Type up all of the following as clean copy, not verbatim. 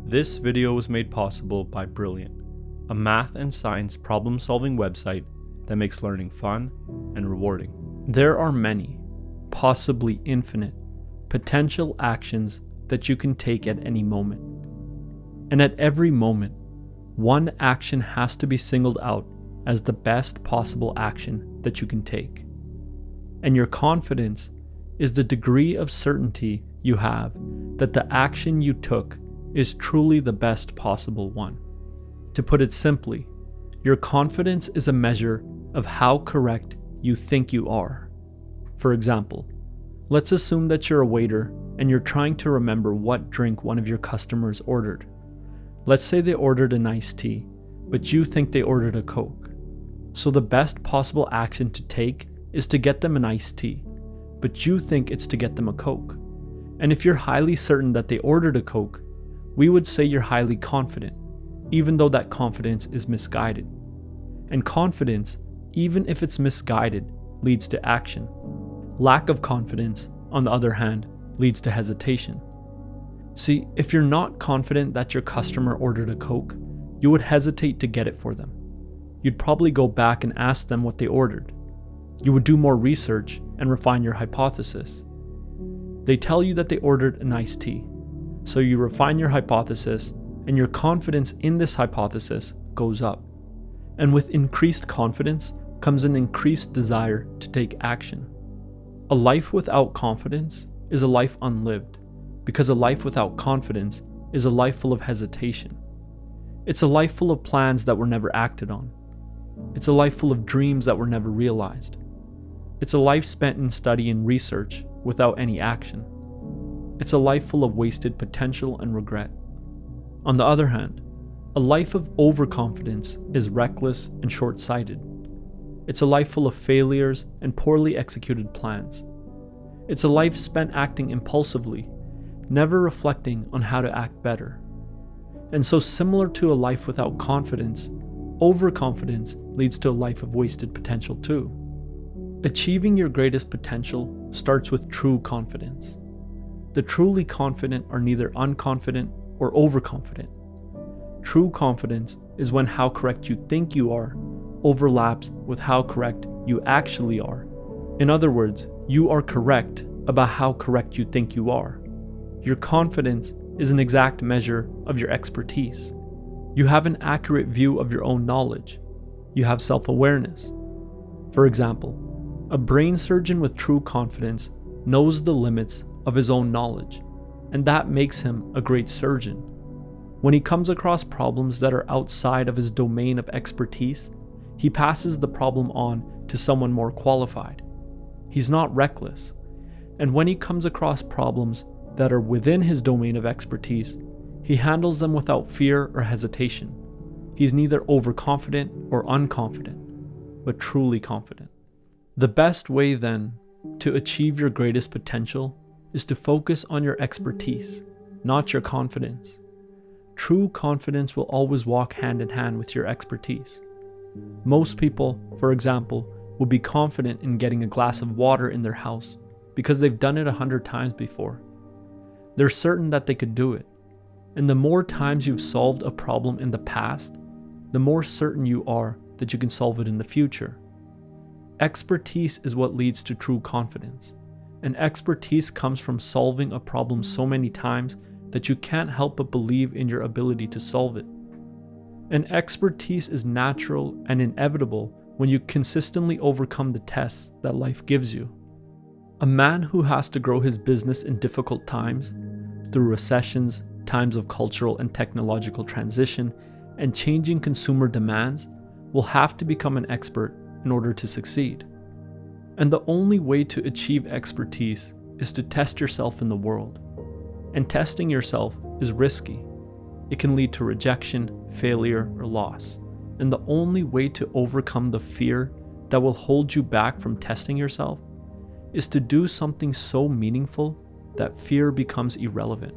This video was made possible by Brilliant, a math and science problem-solving website that makes learning fun and rewarding. There are many, possibly infinite, potential actions that you can take at any moment. And at every moment, one action has to be singled out as the best possible action that you can take. And your confidence is the degree of certainty you have that the action you took is truly the best possible one. To put it simply, your confidence is a measure of how correct you think you are. For example, let's assume that you're a waiter and you're trying to remember what drink one of your customers ordered. Let's say they ordered an iced tea, but you think they ordered a Coke. So the best possible action to take is to get them an iced tea, but you think it's to get them a Coke. And if you're highly certain that they ordered a Coke, we would say you're highly confident, even though that confidence is misguided. And confidence, even if it's misguided, leads to action. Lack of confidence, on the other hand, leads to hesitation. See, if you're not confident that your customer ordered a Coke, you would hesitate to get it for them. You'd probably go back and ask them what they ordered. You would do more research and refine your hypothesis. They tell you that they ordered an iced tea, so you refine your hypothesis, and your confidence in this hypothesis goes up. And with increased confidence comes an increased desire to take action. A life without confidence is a life unlived, because a life without confidence is a life full of hesitation. It's a life full of plans that were never acted on. It's a life full of dreams that were never realized. It's a life spent in study and research without any action. It's a life full of wasted potential and regret. On the other hand, a life of overconfidence is reckless and short-sighted. It's a life full of failures and poorly executed plans. It's a life spent acting impulsively, never reflecting on how to act better. And so, similar to a life without confidence, overconfidence leads to a life of wasted potential too. Achieving your greatest potential starts with true confidence. The truly confident are neither unconfident or overconfident. True confidence is when how correct you think you are overlaps with how correct you actually are. In other words, you are correct about how correct you think you are. Your confidence is an exact measure of your expertise. You have an accurate view of your own knowledge. You have self-awareness. For example, a brain surgeon with true confidence knows the limits of his own knowledge, and that makes him a great surgeon. When he comes across problems that are outside of his domain of expertise, he passes the problem on to someone more qualified. He's not reckless. And when he comes across problems that are within his domain of expertise, he handles them without fear or hesitation. He's neither overconfident or unconfident, but truly confident. The best way, then, to achieve your greatest potential is to focus on your expertise, not your confidence. True confidence will always walk hand in hand with your expertise. Most people, for example, will be confident in getting a glass of water in their house because they've done it 100 times before. They're certain that they could do it. And the more times you've solved a problem in the past, the more certain you are that you can solve it in the future. Expertise is what leads to true confidence. And expertise comes from solving a problem so many times that you can't help but believe in your ability to solve it. And expertise is natural and inevitable when you consistently overcome the tests that life gives you. A man who has to grow his business in difficult times, through recessions, times of cultural and technological transition, and changing consumer demands, will have to become an expert in order to succeed. And the only way to achieve expertise is to test yourself in the world. And testing yourself is risky. It can lead to rejection, failure, or loss. And the only way to overcome the fear that will hold you back from testing yourself is to do something so meaningful that fear becomes irrelevant.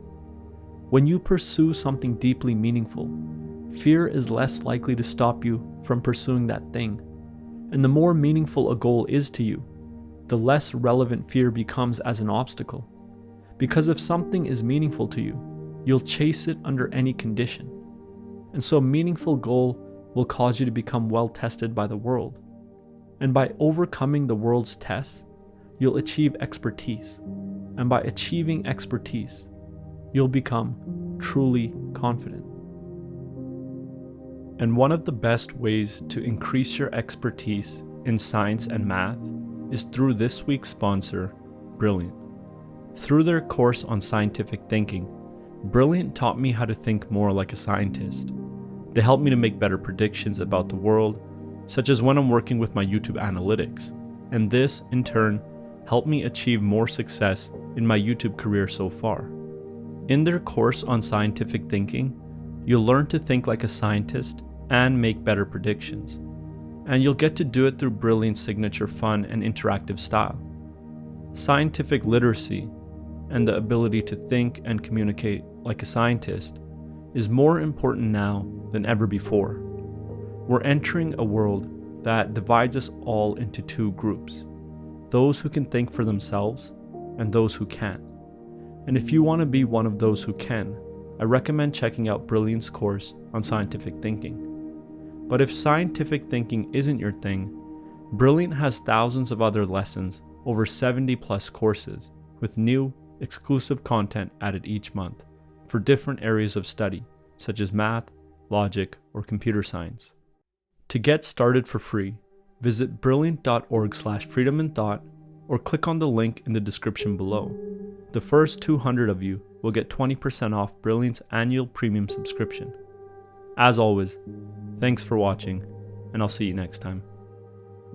When you pursue something deeply meaningful, fear is less likely to stop you from pursuing that thing. And the more meaningful a goal is to you, the less relevant fear becomes as an obstacle. Because if something is meaningful to you, you'll chase it under any condition. And so a meaningful goal will cause you to become well tested by the world. And by overcoming the world's tests, you'll achieve expertise. And by achieving expertise, you'll become truly confident. And one of the best ways to increase your expertise in science and math is through this week's sponsor, Brilliant. Through their course on scientific thinking, Brilliant taught me how to think more like a scientist. They helped me to make better predictions about the world, such as when I'm working with my YouTube analytics, and this, in turn, helped me achieve more success in my YouTube career so far. In their course on scientific thinking, you'll learn to think like a scientist and make better predictions. And you'll get to do it through Brilliant's signature fun and interactive style. Scientific literacy and the ability to think and communicate like a scientist is more important now than ever before. We're entering a world that divides us all into two groups, those who can think for themselves and those who can't. And if you want to be one of those who can, I recommend checking out Brilliant's course on scientific thinking. But if scientific thinking isn't your thing, Brilliant has thousands of other lessons, over 70 plus courses, with new, exclusive content added each month for different areas of study, such as math, logic, or computer science. To get started for free, visit brilliant.org/freedominthought or click on the link in the description below. The first 200 of you will get 20% off Brilliant's annual premium subscription. As always, thanks for watching, and I'll see you next time.